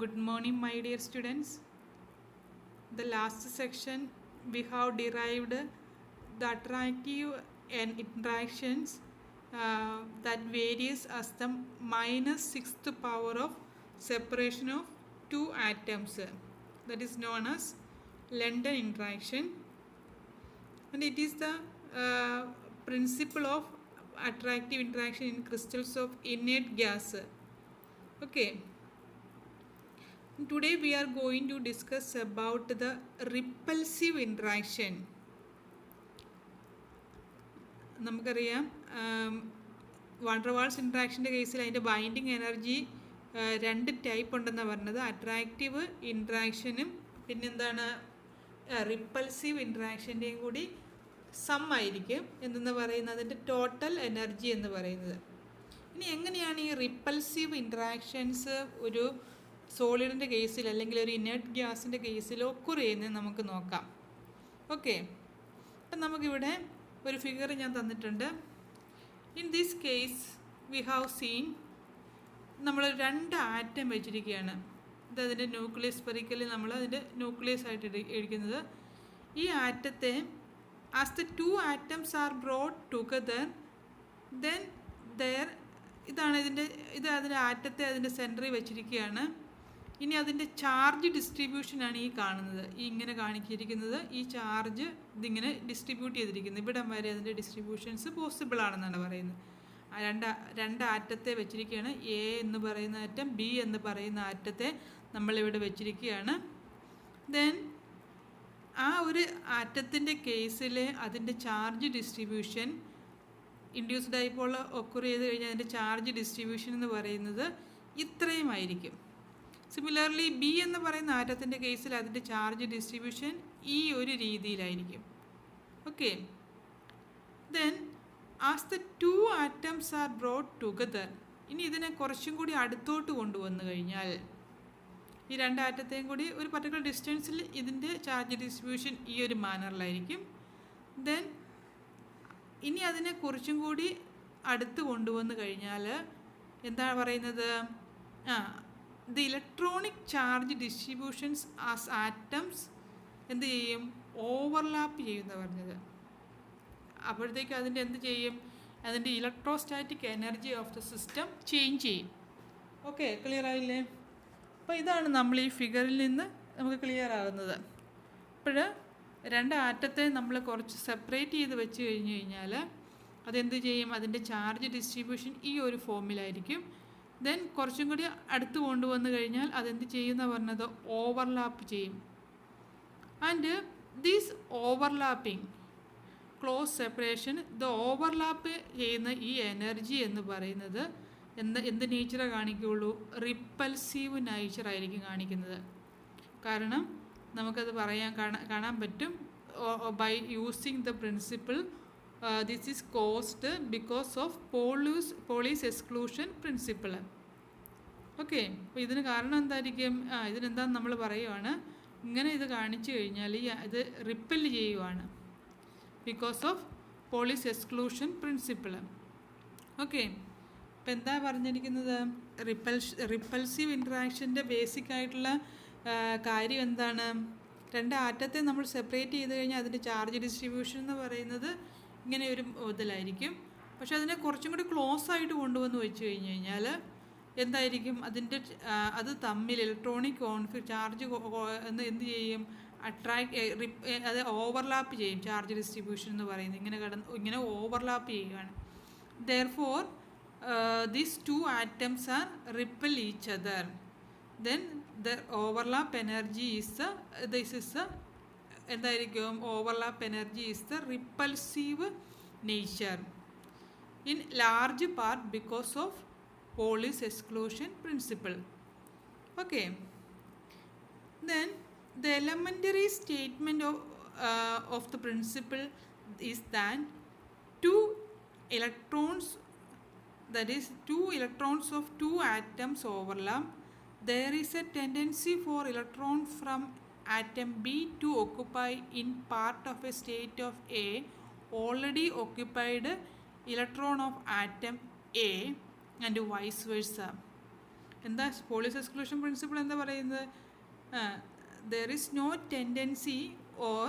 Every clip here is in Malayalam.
Good morning, my dear students. The last section we have derived the attractive and interactions that varies as the minus sixth power of separation of two atoms. That is known as London interaction, and it is the principle of attractive interaction in crystals of inert gas. Okay. Today we are going to discuss about the repulsive interaction. നമുക്കറിയാം വാണ്ടർവാൾസ് ഇൻട്രാക്ഷൻ്റെ കേസിൽ അതിൻ്റെ ബൈൻഡിങ് എനർജി രണ്ട് ടൈപ്പ് ഉണ്ടെന്നാണ് പറഞ്ഞത്. അട്രാക്റ്റീവ് ഇൻട്രാക്ഷനും പിന്നെന്താണ് റിപ്പൾസീവ് ഇൻട്രാക്ഷൻ്റെയും കൂടി സം ആയിരിക്കും എന്തെന്ന് പറയുന്നത് അതിൻ്റെ ടോട്ടൽ എനർജി എന്ന് പറയുന്നത്. ഇനി എങ്ങനെയാണ് ഈ റിപ്പൾസീവ് ഇൻട്രാക്ഷൻസ് ഒരു സോളിഡിൻ്റെ കേസിൽ അല്ലെങ്കിൽ ഒരു ഇനേർട്ട് ഗ്യാസിൻ്റെ കേസിൽ ഒക്കുർ ചെയ്യുന്നത് നമുക്ക് നോക്കാം. ഓക്കെ, അപ്പം നമുക്കിവിടെ ഒരു ഫിഗർ ഞാൻ തന്നിട്ടുണ്ട്. In this case we have seen നമ്മൾ രണ്ട് ആറ്റം വെച്ചിരിക്കുകയാണ്. ഇത് അതിൻ്റെ ന്യൂക്ലിയസ് സ്പെറിക്കലി നമ്മൾ അതിൻ്റെ ന്യൂക്ലിയസ് ആയിട്ട് എടുക്കുന്നത്. ഈ ആറ്റത്തെ as the two atoms are brought together then there ഇതാണ് അതിൻ്റെ ആറ്റത്തെ അതിൻ്റെ സെൻറ്ററിൽ വെച്ചിരിക്കുകയാണ്. ഇനി അതിൻ്റെ ചാർജ് ഡിസ്ട്രിബ്യൂഷനാണ് ഈ കാണുന്നത്, ഈ ഇങ്ങനെ കാണിച്ചിരിക്കുന്നത്. ഈ ചാർജ് ഇതിങ്ങനെ ഡിസ്ട്രിബ്യൂട്ട് ചെയ്തിരിക്കുന്നത് ഇവിടം വരെ അതിൻ്റെ ഡിസ്ട്രിബ്യൂഷൻസ് പോസിബിൾ ആണെന്നാണ് പറയുന്നത്. രണ്ട് ആറ്റത്തെ വെച്ചിരിക്കുകയാണ്. എ എന്ന് പറയുന്ന ആറ്റം, ബി എന്ന് പറയുന്ന ആറ്റത്തെ നമ്മളിവിടെ വെച്ചിരിക്കുകയാണ്. ദെൻ ആ ഒരു ആറ്റത്തിൻ്റെ കേസിൽ അതിൻ്റെ ചാർജ് ഡിസ്ട്രിബ്യൂഷൻ ഇൻഡ്യൂസ്ഡ് ഡൈപോൾ ഒക്കുർ ചെയ്ത് കഴിഞ്ഞാൽ അതിൻ്റെ ചാർജ് ഡിസ്ട്രിബ്യൂഷൻ എന്ന് പറയുന്നത് ഇത്രയും ആയിരിക്കും. സിമിലർലി ബി എന്ന് പറയുന്ന ആറ്റത്തിൻ്റെ കേസിൽ അതിൻ്റെ ചാർജ് ഡിസ്ട്രിബ്യൂഷൻ ഈ ഒരു രീതിയിലായിരിക്കും. Okay, then as the two atoms are brought together, ഇനി ഇതിനെ കുറച്ചും കൂടി അടുത്തോട്ട് കൊണ്ടുവന്നു കഴിഞ്ഞാൽ ഈ രണ്ട് ആറ്റത്തെയും കൂടി ഒരു പർട്ടിക്കുലർ ഡിസ്റ്റൻസിൽ ഇതിൻ്റെ ചാർജ് ഡിസ്ട്രിബ്യൂഷൻ ഈ ഒരു മാനറിലായിരിക്കും. ദെൻ ഇനി അതിനെ കുറച്ചും കൂടി അടുത്ത് കൊണ്ടുവന്നു കഴിഞ്ഞാൽ എന്താണ് പറയുന്നത്, the electronic charge distributions as atoms എന്ത് ചെയ്യും, ഓവർലാപ്പ് ചെയ്യുമെന്ന് പറഞ്ഞത്. അപ്പോഴത്തേക്കും അതിൻ്റെ എന്ത് ചെയ്യും, അതിൻ്റെ electrostatic energy of the system change ചെയ്യും. ഓക്കെ, ക്ലിയർ ആയില്ലേ? അപ്പോൾ ഇതാണ് നമ്മൾ ഈ ഫിഗറിൽ നിന്ന് നമുക്ക് ക്ലിയർ ആകുന്നത്. അപ്പോൾ രണ്ട് ആറ്റത്തെ നമ്മൾ കുറച്ച് സെപ്പറേറ്റ് ചെയ്ത് വെച്ച് കഴിഞ്ഞ് കഴിഞ്ഞാൽ അതെന്ത് ചെയ്യും, അതിൻ്റെ ചാർജ് ഡിസ്ട്രിബ്യൂഷൻ ഈ ഒരു ഫോമിലായിരിക്കും. ദെൻ കുറച്ചും കൂടി അടുത്ത് കൊണ്ടുവന്ന് കഴിഞ്ഞാൽ അതെന്ത് ചെയ്യുന്ന പറഞ്ഞത്, ഓവർലാപ്പ് ചെയ്യും. And this overlapping close separation, ഇത് ഓവർലാപ്പ് ചെയ്യുന്ന ഈ എനർജി എന്ന് പറയുന്നത് എന്ത് നേച്ചറെ കാണിക്കുകയുള്ളൂ, റിപ്പൾസീവ് നേച്ചറായിരിക്കും കാണിക്കുന്നത്. കാരണം നമുക്കത് കാണാൻ പറ്റും by using the principle this is caused because of Pauli's exclusion principle. Okay, അപ്പോൾ ഇതിന് കാരണം എന്തായിരിക്കും, ഇതിനെന്താണെന്ന് നമ്മൾ പറയുവാണ്, ഇങ്ങനെ ഇത് കാണിച്ചു കഴിഞ്ഞാൽ ഇത് റിപ്പൽ ചെയ്യുവാണ് because of Pauli's exclusion principle. Okay, അപ്പോൾ എന്താ പറഞ്ഞിരിക്കുന്നത്, റിപ്പൾസീവ് ഇൻട്രാക്ഷൻ്റെ ബേസിക് ആയിട്ടുള്ള കാര്യം എന്താണ്, രണ്ട് ആറ്റത്തെ നമ്മൾ സെപ്പറേറ്റ് ചെയ്ത് കഴിഞ്ഞാൽ അതിൻ്റെ ചാർജ് ഡിസ്ട്രിബ്യൂഷൻ എന്ന് പറയുന്നത് ഇങ്ങനെ ഒരു ഇതിലായിരിക്കും. പക്ഷെ അതിനെ കുറച്ചും കൂടി ക്ലോസ് ആയിട്ട് കൊണ്ടുവന്ന് വെച്ച് കഴിഞ്ഞ് കഴിഞ്ഞാൽ എന്തായിരിക്കും, അത് തമ്മിൽ ഇലക്ട്രോണിക് ചാർജ് എന്ത് ചെയ്യും, അത് ഓവർലാപ്പ് ചെയ്യും. ചാർജ് ഡിസ്ട്രിബ്യൂഷൻ എന്ന് പറയുന്നത് ഇങ്ങനെ ഓവർലാപ്പ് ചെയ്യുകയാണ്. Therefore these two atoms are repel each other. Then the overlap energy എന്തായിരിക്കും, overlap energy is the repulsive nature in large part because of Pauli's exclusion principle. Okay, then the elementary statement of the principle is that two electrons of two atoms overlap. There is a tendency for electron from atom B to occupy in part of a state of A already occupied electron of atom A and vice versa. എന്താ പോളിസ് എക്സ്ക്ലൂഷൻ പ്രിൻസിപ്പിൾ എന്താ പറയുന്നത്? There is no tendency or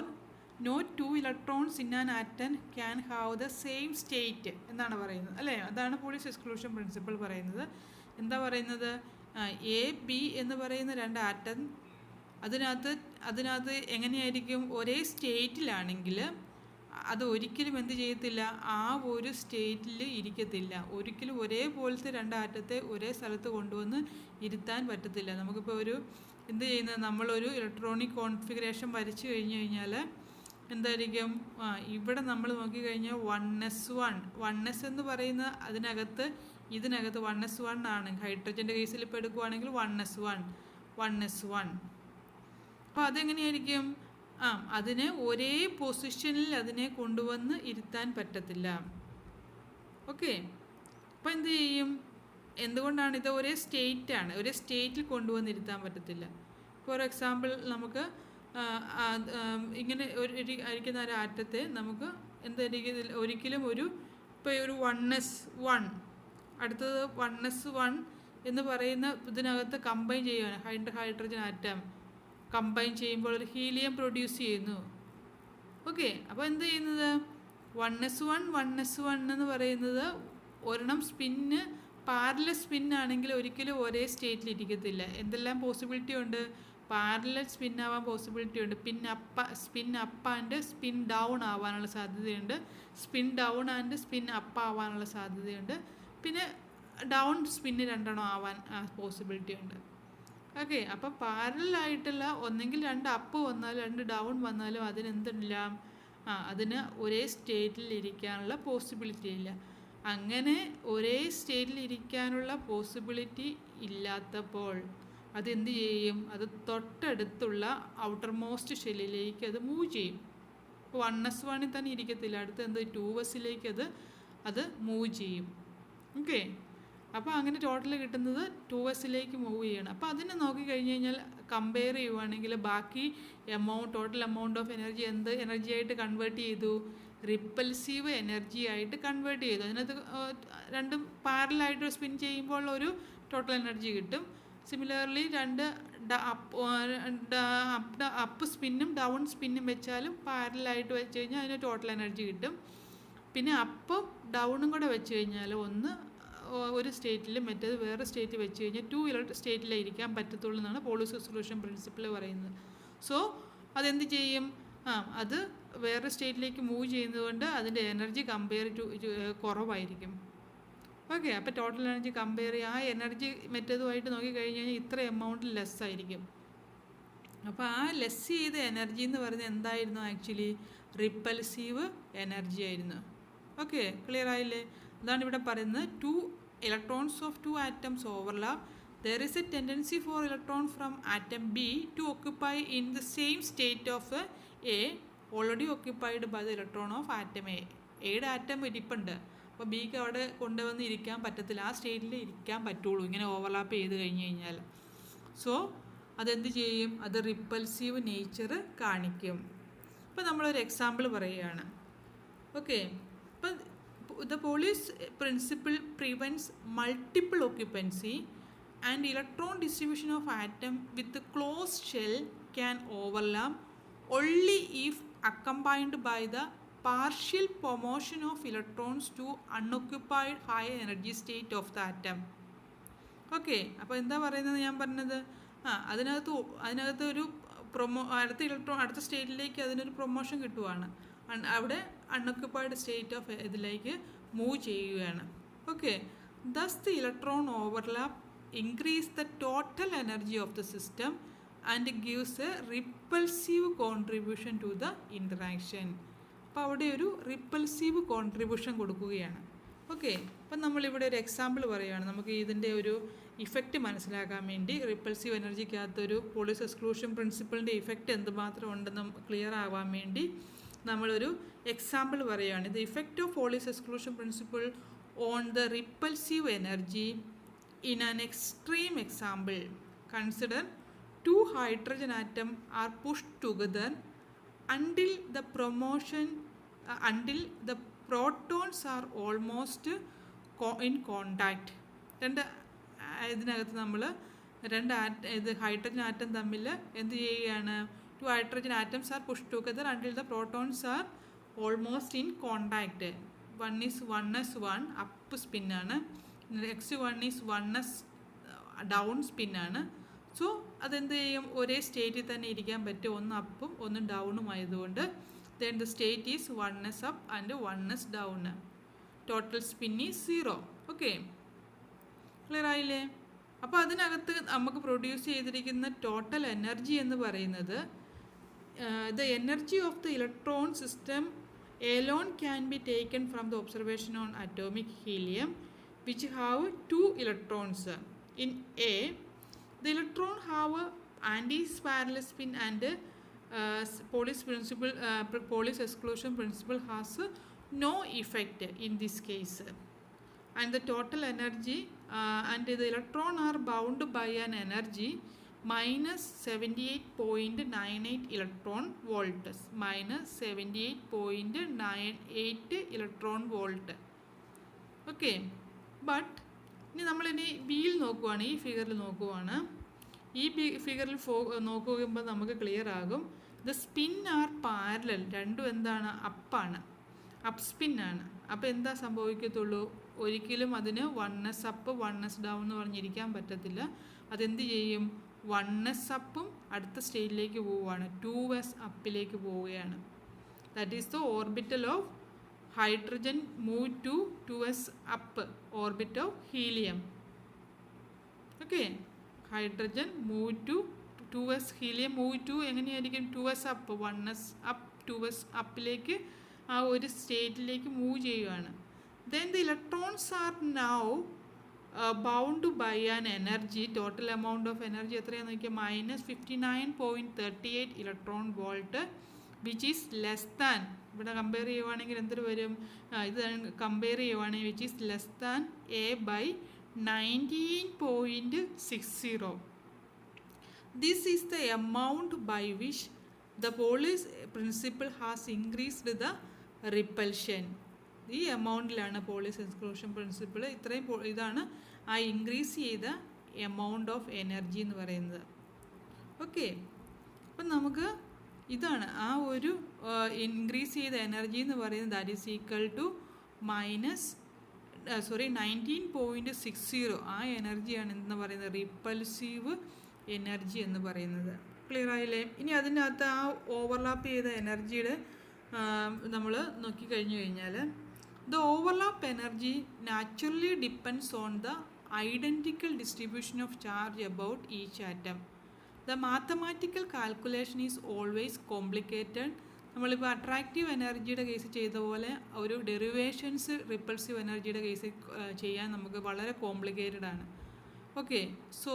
no two electrons in an atom can have the same state എന്നാണ് പറയുന്നത് അല്ലേ? അതാണ് പോളിസ് എക്സ്ക്ലൂഷൻ പ്രിൻസിപ്പിൾ പറയുന്നത്. എന്താ പറയുന്നത്? എ ബി എന്ന് പറയുന്ന രണ്ട് ആറ്റം അതിനകത്ത് എങ്ങനെയായിരിക്കും? ഒരേ സ്റ്റേറ്റിലാണെങ്കിൽ അത് ഒരിക്കലും എന്ത് ചെയ്യത്തില്ല, ആ ഒരു സ്റ്റേറ്റിൽ ഇരിക്കത്തില്ല. ഒരിക്കലും ഒരേപോലത്തെ രണ്ട് ആറ്റത്തെ ഒരേ സ്ഥലത്ത് കൊണ്ടുവന്ന് ഇരുത്താൻ പറ്റത്തില്ല. നമുക്കിപ്പോൾ എന്ത് ചെയ്യുന്നത്, നമ്മളൊരു ഇലക്ട്രോണിക് കോൺഫിഗറേഷൻ വരച്ചു കഴിഞ്ഞാൽ എന്തായിരിക്കും? ഇവിടെ നമ്മൾ നോക്കിക്കഴിഞ്ഞാൽ 1s എന്ന് പറയുന്ന ഇതിനകത്ത് 1s1 ആണ്. ഹൈഡ്രജൻ്റെ കേസിൽ ഇപ്പോൾ എടുക്കുവാണെങ്കിൽ 1s1. അപ്പോൾ അതെങ്ങനെയായിരിക്കും? അതിനെ ഒരേ പൊസിഷനിൽ അതിനെ കൊണ്ടുവന്ന് ഇരുത്താൻ പറ്റത്തില്ല. ഓക്കെ, അപ്പോൾ എന്ത് ചെയ്യും? എന്തുകൊണ്ടാണ്? ഇത് ഒരേ സ്റ്റേറ്റാണ്, ഒരേ സ്റ്റേറ്റിൽ കൊണ്ടുവന്ന് ഇരുത്താൻ പറ്റത്തില്ല. ഫോർ എക്സാമ്പിൾ, നമുക്ക് ഇങ്ങനെ ആയിരിക്കുന്ന ഒരു ആറ്റത്തെ നമുക്ക് എന്തായിരിക്കും ഒരിക്കലും ഇപ്പോൾ ഒരു 1s1 അടുത്തത് 1s1 എന്ന് പറയുന്ന ഇതിനകത്ത് കമ്പൈൻ ചെയ്യുകയാണ്. ഹൈഡ്രജൻ ആറ്റം കമ്പൈൻ ചെയ്യുമ്പോൾ ഒരു ഹീലിയം പ്രൊഡ്യൂസ് ചെയ്യുന്നു. ഓക്കെ, അപ്പോൾ എന്ത് ചെയ്യുന്നത്? 1s1 എന്ന് പറയുന്നത് ഒരെണ്ണം സ്പിന്ന് പാരലൽ സ്പിന്നാണെങ്കിൽ ഒരിക്കലും ഒരേ സ്റ്റേറ്റിൽ ഇരിക്കത്തില്ല. എന്തെല്ലാം പോസിബിലിറ്റി ഉണ്ട്? പാരലൽ സ്പിൻ ആവാൻ പോസിബിലിറ്റി ഉണ്ട്. Spin up and spin down ആവാനുള്ള സാധ്യതയുണ്ട്. Spin down and spin up ആവാനുള്ള സാധ്യതയുണ്ട്. പിന്നെ ഡൗൺ സ്പിന്ന് രണ്ടെണ്ണം ആവാൻ പോസിബിലിറ്റി ഉണ്ട്. ഓക്കെ, അപ്പോൾ പാരലായിട്ടുള്ള ഒന്നെങ്കിൽ രണ്ട് അപ്പ് വന്നാലും രണ്ട് ഡൗൺ വന്നാലും അതിനെന്തില്ല, അതിന് ഒരേ സ്റ്റേറ്റിൽ ഇരിക്കാനുള്ള പോസിബിലിറ്റി ഇല്ല. അങ്ങനെ ഒരേ സ്റ്റേറ്റിൽ ഇരിക്കാനുള്ള പോസിബിലിറ്റി ഇല്ലാത്തപ്പോൾ അതെന്ത് ചെയ്യും? അത് തൊട്ടടുത്തുള്ള ഔട്ടർ മോസ്റ്റ് ഷെല്ലിലേക്ക് അത് മൂവ് ചെയ്യും. ഇപ്പോൾ 1s1 തന്നെ ഇരിക്കത്തില്ല, അടുത്ത് 2sലേക്ക് അത് മൂവ് ചെയ്യും. ഓക്കെ, അപ്പോൾ അങ്ങനെ ടോട്ടൽ കിട്ടുന്നത് 2sലേക്ക് മൂവ് ചെയ്യണം. അപ്പോൾ അതിനെ നോക്കിക്കഴിഞ്ഞ് കഴിഞ്ഞാൽ കമ്പയർ ചെയ്യുവാണെങ്കിൽ ബാക്കി ടോട്ടൽ എമൗണ്ട് ഓഫ് എനർജി എന്ത് എനർജി ആയിട്ട് കൺവേർട്ട് ചെയ്തു? റിപ്പൽസീവ് എനർജി ആയിട്ട് കൺവേർട്ട് ചെയ്തു. അതിനകത്ത് രണ്ടും പാരലായിട്ട് സ്പിൻ ചെയ്യുമ്പോൾ ഒരു ടോട്ടൽ എനർജി കിട്ടും. സിമിലർലി രണ്ട് അപ്പ് സ്പിന്നും ഡൗൺ സ്പിന്നും വെച്ചാലും പാരലായിട്ട് വെച്ച് കഴിഞ്ഞാൽ അതിന് ടോട്ടൽ എനർജി കിട്ടും. പിന്നെ അപ്പും ഡൗണും കൂടെ വെച്ച് കഴിഞ്ഞാൽ ഒരു സ്റ്റേറ്റിൽ മറ്റേത് വേറെ സ്റ്റേറ്റിൽ വെച്ച് കഴിഞ്ഞാൽ 2 സ്റ്റേറ്റിലേ ഇരിക്കാൻ പറ്റത്തുള്ളൂ എന്നാണ് പോളിസ് എക്സ്ക്ലൂഷൻ പ്രിൻസിപ്പിൾ പറയുന്നത്. സോ അതെന്ത് ചെയ്യും? അത് വേറെ സ്റ്റേറ്റിലേക്ക് മൂവ് ചെയ്യുന്നതുകൊണ്ട് അതിൻ്റെ എനർജി കമ്പയർ കുറവായിരിക്കും. ഓക്കെ, അപ്പോൾ ടോട്ടൽ എനർജി കമ്പയർ ചെയ്യുക, ആ എനർജി മറ്റേതുമായിട്ട് നോക്കിക്കഴിഞ്ഞ് കഴിഞ്ഞാൽ ഇത്ര എമൗണ്ടിൽ ലെസ് ആയിരിക്കും. അപ്പോൾ ആ ലെസ് ചെയ്ത എനർജി എന്ന് പറയുന്നത് എന്തായിരുന്നു? ആക്ച്വലി റിപ്പൽസീവ് എനർജി ആയിരുന്നു. ഓക്കെ, ക്ലിയർ ആയില്ലേ? അതാണ് ഇവിടെ പറയുന്നത്. 2 electrons of 2 atoms overlap. There is a tendency for electron from atom B to occupy in the same state of A already occupied by the electron of atom A. എയുടെ ആറ്റം ഇരിപ്പുണ്ട്, അപ്പോൾ ബിക്ക് അവിടെ കൊണ്ടുവന്ന് ഇരിക്കാൻ പറ്റത്തില്ല, ആ സ്റ്റേറ്റിൽ ഇരിക്കാൻ പറ്റുള്ളൂ ഇങ്ങനെ ഓവർലാപ്പ് ചെയ്ത് കഴിഞ്ഞ് കഴിഞ്ഞാൽ. സോ അതെന്ത് ചെയ്യും? അത് റിപ്പൽസീവ് നേച്ചർ കാണിക്കും. ഇപ്പോൾ നമ്മളൊരു എക്സാമ്പിൾ പറയുകയാണ്. ഓക്കെ, ഇപ്പം the Pauli's principle prevents multiple occupancy and electron distribution of atom with the closed shell can overlap only if accompanied by the partial promotion of electrons to unoccupied high energy state of the atom. Okay, അപ്പോൾ എന്താ പറയുന്നത്? ഞാൻ പറഞ്ഞത് അതിനകത്ത് ഒരു അടുത്ത സ്റ്റേറ്റിലേക്ക് അതിനൊരു പ്രൊമോഷൻ കിട്ടുവാണ്. അവിടെ അൺഒക്യുപ്പൈഡ് സ്റ്റേറ്റ് ഓഫ് ഇതിലേക്ക് മൂവ് ചെയ്യുകയാണ്. Okay, thus the electron overlap increase the total energy of the system and gives a repulsive contribution to the interaction. അപ്പോൾ അവിടെ ഒരു റിപ്പൽസീവ് കോൺട്രിബ്യൂഷൻ കൊടുക്കുകയാണ്. ഓക്കെ, അപ്പം നമ്മളിവിടെ ഒരു എക്സാമ്പിൾ പറയുകയാണ്. നമുക്ക് ഇതിൻ്റെ ഒരു ഇഫക്റ്റ് മനസ്സിലാക്കാൻ വേണ്ടി റിപ്പൽസീവ് എനർജിക്കകത്തൊരു പോളിസ് എക്സ്ക്ലൂഷൻ പ്രിൻസിപ്പിളിൻ്റെ ഇഫക്റ്റ് എന്തുമാത്രം ഉണ്ടെന്ന് ക്ലിയർ ആവാൻ വേണ്ടി നമ്മളൊരു എക്സാമ്പിൾ പറയുകയാണ്. The effect of polis exclusion principle on the repulsive energy in an extreme example. Consider 2 hydrogen atom are pushed together until the protons are almost in contact. രണ്ട് ഇതിനകത്ത് നമ്മൾ രണ്ട് ഹൈഡ്രജൻ ആറ്റം തമ്മിൽ എന്ത് ചെയ്യുകയാണ്? 2 hydrogen atoms are pushed together until the protons are almost in contact. 1 is 1s1 up spin ആണ്, next one is 1s down spin ആണ്. സോ അതെന്ത് ചെയ്യും? ഒരേ സ്റ്റേറ്റിൽ തന്നെ ഇരിക്കാൻ പറ്റും, ഒന്ന് അപ്പും ഒന്ന് ഡൗണും ആയതുകൊണ്ട്. then the state is 1s up and 1s down. total spin is 0. Okay, clear ആയില്ലേ? അപ്പോൾ അതിനകത്ത് നമുക്ക് പ്രൊഡ്യൂസ് ചെയ്തിരിക്കുന്ന ടോട്ടൽ എനർജി എന്ന് പറയുന്നത് the energy of the electron system alone can be taken from the observation on atomic helium which have 2 electrons. In A, the electron have anti-spiral spin and Pauli's exclusion principle has no effect in this case. And the total energy and the electron are bound by an energy minus 78.98 electron volts, minus 78.98 electron volt. Okay, but ഇനി നമ്മളിനി ബിയിൽ നോക്കുവാണ്, ഈ ഫിഗറിൽ നോക്കുവാണ്. ഈ ഫിഗറിൽ നോക്കുമ്പോൾ നമുക്ക് ക്ലിയർ ആകും. ദ സ്പിൻ ആർ പാരലൽ, രണ്ടും എന്താണ്? അപ്പാണ്, അപ്പ് സ്പിന്നാണ്. അപ്പോൾ എന്താ സംഭവിക്കത്തുള്ളൂ? ഒരിക്കലും അതിന് 1s അപ്പ് 1s ഡൗൺ എന്ന് പറഞ്ഞിരിക്കാൻ പറ്റത്തില്ല. അതെന്ത് ചെയ്യും? 1s അപ്പും അടുത്ത സ്റ്റേജിലേക്ക് പോവുകയാണ്, 2s അപ്പിലേക്ക് പോവുകയാണ്. That is the orbital of hydrogen move to 2s up, orbit of helium. Okay, hydrogen move to 2s, helium move to എങ്ങനെയായിരിക്കും? 2s up, 1s up 2s അപ്പിലേക്ക് ആ ഒരു സ്റ്റേറ്റിലേക്ക് മൂവ് ചെയ്യുകയാണ്. then the electrons are now bound by an energy, total amount of energy എത്രയാണെന്ന് നോക്കിയാൽ minus 59.38 electron volt, which is less than, ഇവിടെ കമ്പയർ ചെയ്യുവാണെങ്കിൽ എന്തൊരു വരും? ഇത് കമ്പയർ ചെയ്യുവാണെങ്കിൽ which is less than A by 19.60. this is the amount by which the Pauli's principle has increased the repulsion. ഈ എമൗണ്ടിലാണ് പോളിസ് എക്സ്ക്ലൂഷൻ പ്രിൻസിപ്പിൾ. ഇത്രയും ഇതാണ് ആ ഇൻക്രീസ് ചെയ്ത എമൗണ്ട് ഓഫ് എനർജി എന്ന് പറയുന്നത്. ഓക്കെ, അപ്പം നമുക്ക് ഇതാണ് ആ ഒരു ഇൻക്രീസ് ചെയ്ത എനർജി എന്ന് പറയുന്നത്. That is equal to minus 19.60. ആ എനർജിയാണ് എന്ന് പറയുന്നത് റിപ്പൾസീവ് എനർജി എന്ന് പറയുന്നത്. ക്ലിയർ ആയില്ലേ? ഇനി അതിനകത്ത് ആ ഓവർലാപ്പ് ചെയ്ത എനർജിയുടെ നമ്മൾ നോക്കിക്കഴിഞ്ഞു കഴിഞ്ഞാൽ the overlap energy naturally depends on the identical distribution of charge about each atom. The mathematical calculation is always complicated. നമ്മളിപ്പോൾ അട്രാക്റ്റീവ് എനർജിയുടെ കേസ് ചെയ്ത പോലെ ഒരു ഡെറിവേഷൻസ് റിപ്പൾസീവ് എനർജിയുടെ കേസ് ചെയ്യാൻ നമുക്ക് വളരെ കോംപ്ലിക്കേറ്റഡ് ആണ്. Okay, so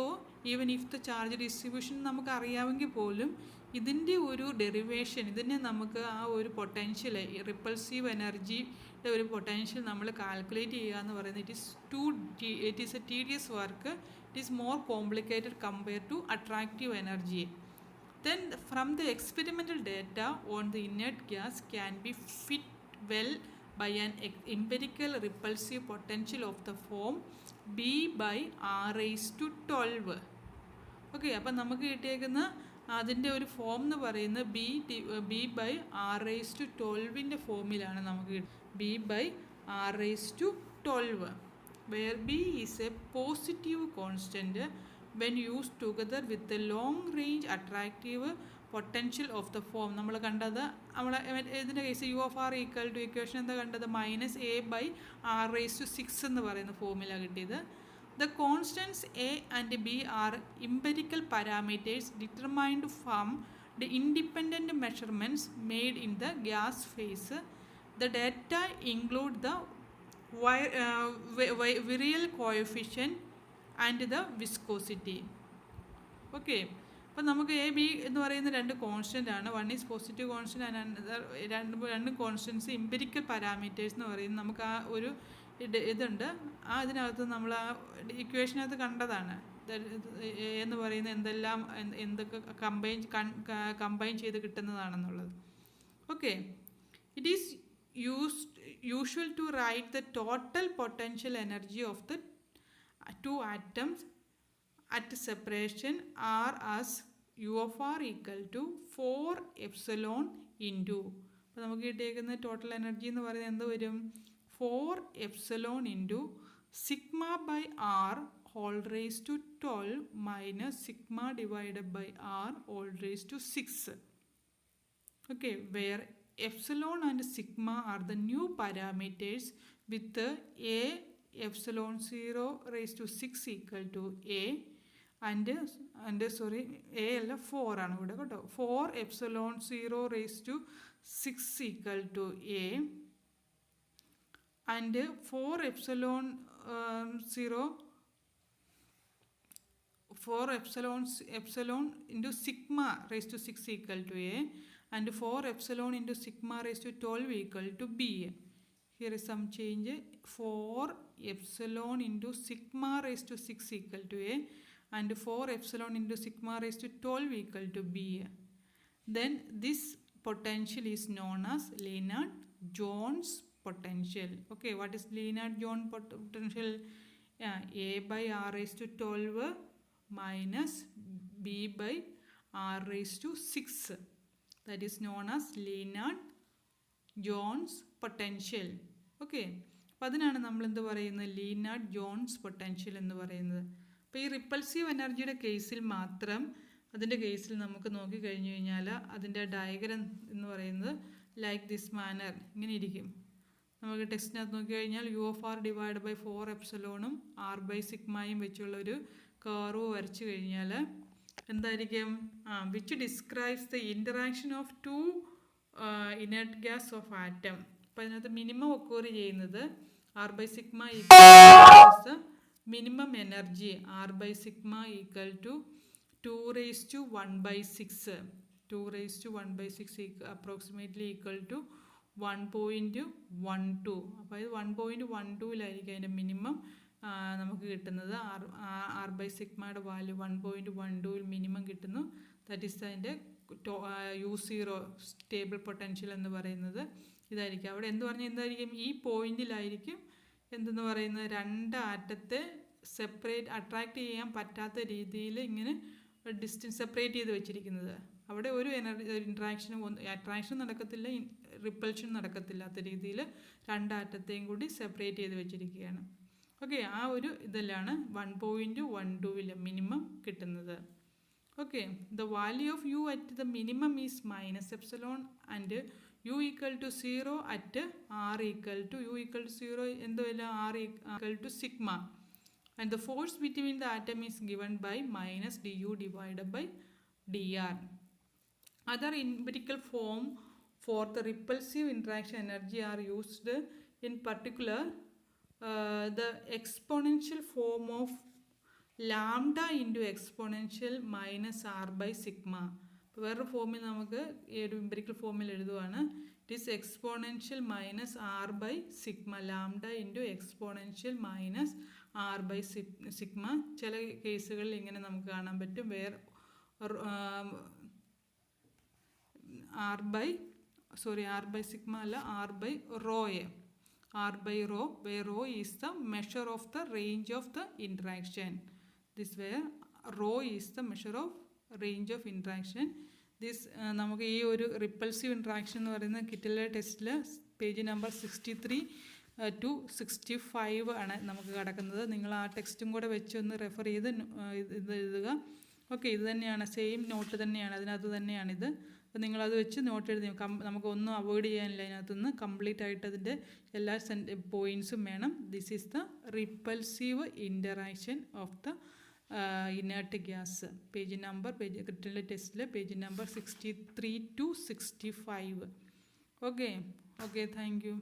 even if the charge distribution നമുക്ക് അറിയാമെങ്കിൽ പോലും ഇതിൻ്റെ ഒരു ഡെറിവേഷൻ, ഇതിനെ നമുക്ക് ആ ഒരു പൊട്ടൻഷ്യൽ റിപ്പൾസീവ് എനർജിയുടെ ഒരു പൊട്ടൻഷ്യൽ നമ്മൾ കാൽക്കുലേറ്റ് ചെയ്യുക എന്ന് പറയുന്നത് it is a tedious work. It is more complicated compare to attractive energy. Then from the experimental data on the inert gas can be fit well by an empirical repulsive potential of the form B by R raised to 12. ഓക്കെ, അപ്പം നമുക്ക് കിട്ടിയേക്കുന്ന അതിൻ്റെ ഒരു ഫോം എന്ന് പറയുന്നത് B by R raise to 12ൻ്റെ ഫോമിലാണ് നമുക്ക് B by R raise to 12, where B is a positive constant when used together with the long range attractive potential of the form. നമ്മൾ കണ്ടത് നമ്മളെ ഇതിൻ്റെ case U of R equal to equation എന്താ കണ്ടത്? -a/r⁻6 എന്ന് പറയുന്ന ഫോമിലാണ് കിട്ടിയത്. The constants A and B are empirical parameters determined from the independent measurements made in the gas phase. The data include the virial coefficient and the viscosity. Okay, അപ്പോൾ നമുക്ക് എ ബി എന്ന് പറയുന്ന രണ്ട് കോൺസ്റ്റൻ്റ് ആണ്. One is positive constant and രണ്ട് കോൺസ്റ്റൻസ് ഇമ്പരിക്കൽ പാരാമീറ്റേഴ്സ് എന്ന് പറയുന്നത്. നമുക്ക് ആ ഒരു ഇതുണ്ട്, ആ ഇതിനകത്ത് നമ്മൾ ആ ഇക്വേഷനകത്ത് കണ്ടതാണ് എന്ന് പറയുന്നത് എന്തെല്ലാം എന്തൊക്കെ കമ്പൈൻ ചെയ്ത് കിട്ടുന്നതാണെന്നുള്ളത്. Okay, it is usual to write the total potential energy of the two atoms at separation R as U of R equal to 4 epsilon into. അപ്പോൾ നമുക്ക് കിട്ടിയേക്കുന്ന ടോട്ടൽ എനർജി എന്ന് പറയുന്നത് എന്ത് വരും? 4 epsilon into sigma by R whole raised to 12 minus sigma divided by R whole raised to 6. Okay, where epsilon and sigma are the new parameters with A epsilon 0 raised to 6 equal to A and sorry A അല്ല 4 ആണ് ഇവിടെ കേട്ടോ. 4 epsilon 0 raised to 6 equal to A and 4 epsilon 0 4 epsilon into sigma raised to 6 equal to A and 4 epsilon into sigma raised to 12 equal to B. Here is some change. 4 epsilon into sigma raised to 6 equal to A and 4 epsilon into sigma raised to 12 equal to B. Then this potential is known as Lennard-Jones potential. Okay, what is Lennard-Jones potential? A by R raised to 12 minus B by R raised to 6. That is known as Lennard-Jones potential. Okay, അപ്പോൾ അതിനാണ് നമ്മൾ എന്ത് പറയുന്നത്? Lennard-Jones potential എന്ന് പറയുന്നത്. അപ്പോൾ ഈ റിപ്പൾസീവ് എനർജിയുടെ കേസിൽ മാത്രം, അതിൻ്റെ കേസിൽ നമുക്ക് നോക്കിക്കഴിഞ്ഞു കഴിഞ്ഞാൽ അതിൻ്റെ ഡയഗ്രം എന്ന് പറയുന്നത് ലൈക്ക് ദിസ് മാനർ ഇങ്ങനെ ഇരിക്കും. നമുക്ക് ടെക്സ്റ്റിനകത്ത് നോക്കിക്കഴിഞ്ഞാൽ U of R divide by 4 എപ്സിലോണും ആർ ബൈ സിഗ്മയും വെച്ചുള്ള ഒരു കർവ് വരച്ചു കഴിഞ്ഞാൽ എന്തായിരിക്കും? Which describes the interaction of two inert gas of atom. അപ്പോൾ അതിനകത്ത് മിനിമം ഒക്കോർ ചെയ്യുന്നത് R by sigma equal minimum energy R by sigma equal to 2 raised to 1 by 6. 2 raised to 1 by 6 approximately equal to 1.12. അപ്പോൾ ഇത് 1.12ലായിരിക്കും അതിൻ്റെ മിനിമം നമുക്ക് കിട്ടുന്നത്. ആർ ബൈ സിഗ്മയുടെ വാല്യൂ 1.12ൽ മിനിമം കിട്ടുന്നു. ദാറ്റ് ഈസ് അതിൻ്റെ U0 സ്റ്റേബിൾ പൊട്ടൻഷ്യൽ എന്ന് പറയുന്നത് ഇതായിരിക്കും. അവിടെ എന്ത് പറഞ്ഞാൽ എന്തായിരിക്കും? ഈ പോയിന്റിലായിരിക്കും എന്തെന്ന് പറയുന്നത്, രണ്ട് ആറ്റത്തെ സെപ്പറേറ്റ് അട്രാക്റ്റ് ചെയ്യാൻ പറ്റാത്ത രീതിയിൽ ഇങ്ങനെ ഡിസ്റ്റൻസ് സെപ്പറേറ്റ് ചെയ്ത് വെച്ചിരിക്കുന്നത്. അവിടെ ഒരു ഇൻട്രാക്ഷനും അട്രാക്ഷൻ നടക്കത്തില്ല, റിപ്പൾഷൻ നടക്കത്തില്ലാത്ത രീതിയിൽ രണ്ട് ആറ്റത്തെയും കൂടി സെപ്പറേറ്റ് ചെയ്ത് വെച്ചിരിക്കുകയാണ്. ഓക്കെ, ആ ഒരു ഇതിലാണ് 1.12ൽ മിനിമം കിട്ടുന്നത്. Okay, the value of U at the minimum is minus epsilon and U equal to 0 at R equal to U equal to 0 എന്തുവല്ല R equal to sigma, and the force between the atom is given by minus du divided by dr. Other empirical form for the repulsive interaction energy are used, in particular the exponential form of lambda into exponential minus R by sigma. വേറൊരു ഫോമിൽ നമുക്ക് ഈ ഒരു എംപിരിക്കൽ ഫോമിൽ എഴുതുവാണ്. It is exponential minus R by sigma, lambda into exponential minus R by sigma. ചില കേസുകളിൽ ഇങ്ങനെ നമുക്ക് കാണാൻ പറ്റും. ആർ ബൈ സിഗ്മ അല്ല, ആർ ബൈ റോയെ, R by rho, way rho is the measure of the range of the interaction. This way rho is the measure of range of interaction. This നമുക്ക് ഈ ഒരു റിപ്പൾസീവ് ഇൻട്രാക്ഷൻ എന്ന് പറയുന്ന കിറ്റലെ ടെസ്റ്റിൽ പേജ് നമ്പർ 63 to 65 ആണ് നമുക്ക് കിടക്കുന്നത്. നിങ്ങൾ ആ ടെക്സ്റ്റും കൂടെ വെച്ചൊന്ന് റെഫർ ചെയ്ത് ഇത് എഴുതുക. ഓക്കെ, ഇത് തന്നെയാണ്, സെയിം നോട്ട് തന്നെയാണ്, അതിനകത്ത് തന്നെയാണിത്. അപ്പോൾ നിങ്ങളത് വെച്ച് നോട്ട് എഴുതി. നമുക്കൊന്നും അവോയ്ഡ് ചെയ്യാനില്ല അതിനകത്തുനിന്ന്. കംപ്ലീറ്റ് ആയിട്ട് അതിൻ്റെ എല്ലാ പോയിൻറ്റ്സും വേണം. This is the repulsive interaction of the inert gas. Page number, critical test page number 63 to 65. Okay, thank you.